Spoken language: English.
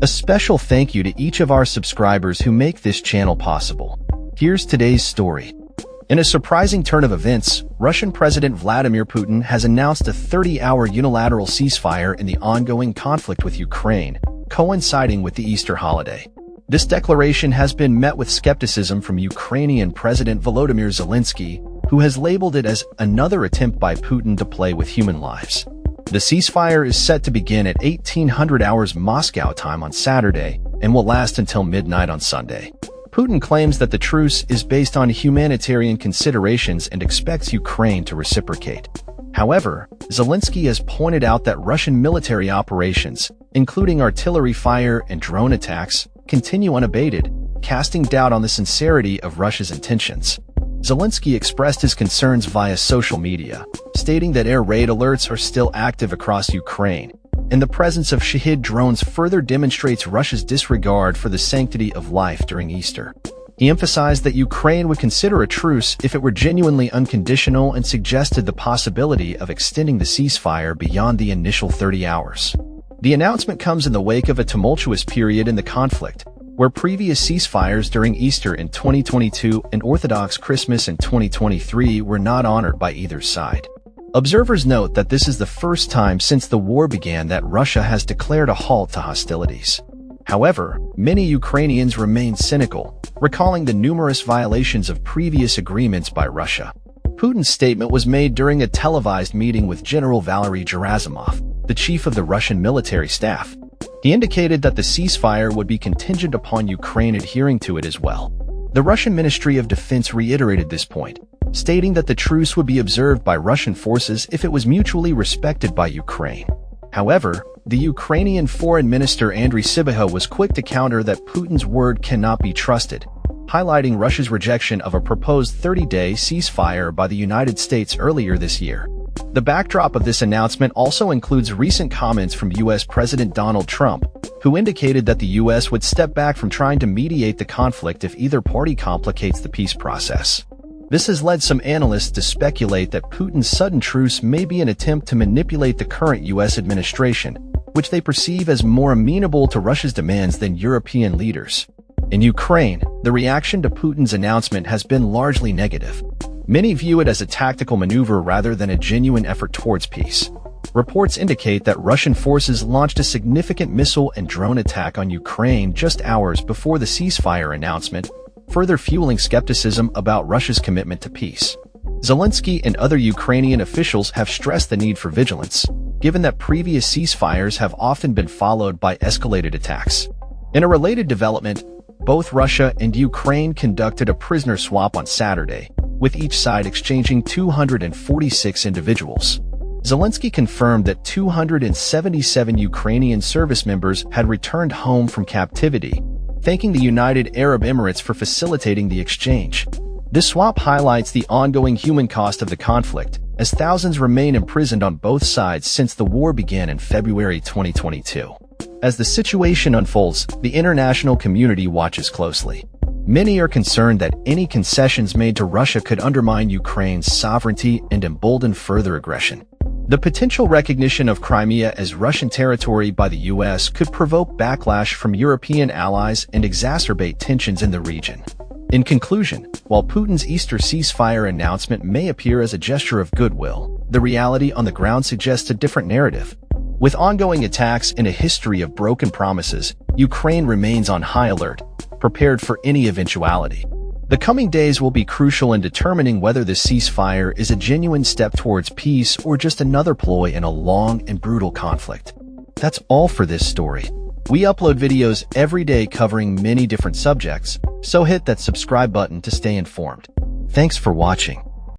A special thank you to each of our subscribers who make this channel possible. Here's today's story. In a surprising turn of events, Russian President Vladimir Putin has announced a 30-hour unilateral ceasefire in the ongoing conflict with Ukraine, coinciding with the Easter holiday. This declaration has been met with skepticism from Ukrainian President Volodymyr Zelensky, who has labeled it as another attempt by Putin to play with human lives. The ceasefire is set to begin at 1800 hours Moscow time on Saturday and will last until midnight on Sunday. Putin claims that the truce is based on humanitarian considerations and expects Ukraine to reciprocate. However, Zelensky has pointed out that Russian military operations, including artillery fire and drone attacks, continue unabated, casting doubt on the sincerity of Russia's intentions. Zelensky expressed his concerns via social media, stating that air raid alerts are still active across Ukraine, and the presence of Shahid drones further demonstrates Russia's disregard for the sanctity of life during Easter. He emphasized that Ukraine would consider a truce if it were genuinely unconditional and suggested the possibility of extending the ceasefire beyond the initial 30 hours. The announcement comes in the wake of a tumultuous period in the conflict, where previous ceasefires during Easter in 2022 and Orthodox Christmas in 2023 were not honored by either side. Observers note that this is the first time since the war began that Russia has declared a halt to hostilities. However, many Ukrainians remain cynical, recalling the numerous violations of previous agreements by Russia. Putin's statement was made during a televised meeting with General Valery Gerasimov, the chief of the Russian military staff. He indicated that the ceasefire would be contingent upon Ukraine adhering to it as well. The Russian Ministry of Defense reiterated this point, stating that the truce would be observed by Russian forces if it was mutually respected by Ukraine. However, the Ukrainian Foreign Minister Andriy Sybiha was quick to counter that Putin's word cannot be trusted, highlighting Russia's rejection of a proposed 30-day ceasefire by the United States earlier this year. The backdrop of this announcement also includes recent comments from U.S. President Donald Trump, who indicated that the U.S. would step back from trying to mediate the conflict if either party complicates the peace process. This has led some analysts to speculate that Putin's sudden truce may be an attempt to manipulate the current U.S. administration, which they perceive as more amenable to Russia's demands than European leaders. In Ukraine, the reaction to Putin's announcement has been largely negative. Many view it as a tactical maneuver rather than a genuine effort towards peace. Reports indicate that Russian forces launched a significant missile and drone attack on Ukraine just hours before the ceasefire announcement, further fueling skepticism about Russia's commitment to peace. Zelensky and other Ukrainian officials have stressed the need for vigilance, given that previous ceasefires have often been followed by escalated attacks. In a related development, both Russia and Ukraine conducted a prisoner swap on Saturday, with each side exchanging 246 individuals. Zelensky confirmed that 277 Ukrainian service members had returned home from captivity, thanking the United Arab Emirates for facilitating the exchange. This swap highlights the ongoing human cost of the conflict, as thousands remain imprisoned on both sides since the war began in February 2022. As the situation unfolds, the international community watches closely. Many are concerned that any concessions made to Russia could undermine Ukraine's sovereignty and embolden further aggression. The potential recognition of Crimea as Russian territory by the U.S. could provoke backlash from European allies and exacerbate tensions in the region. In conclusion, while Putin's Easter ceasefire announcement may appear as a gesture of goodwill, the reality on the ground suggests a different narrative. With ongoing attacks and a history of broken promises, Ukraine remains on high alert, prepared for any eventuality. The coming days will be crucial in determining whether this ceasefire is a genuine step towards peace or just another ploy in a long and brutal conflict. That's all for this story. We upload videos every day covering many different subjects, so hit that subscribe button to stay informed. Thanks for watching.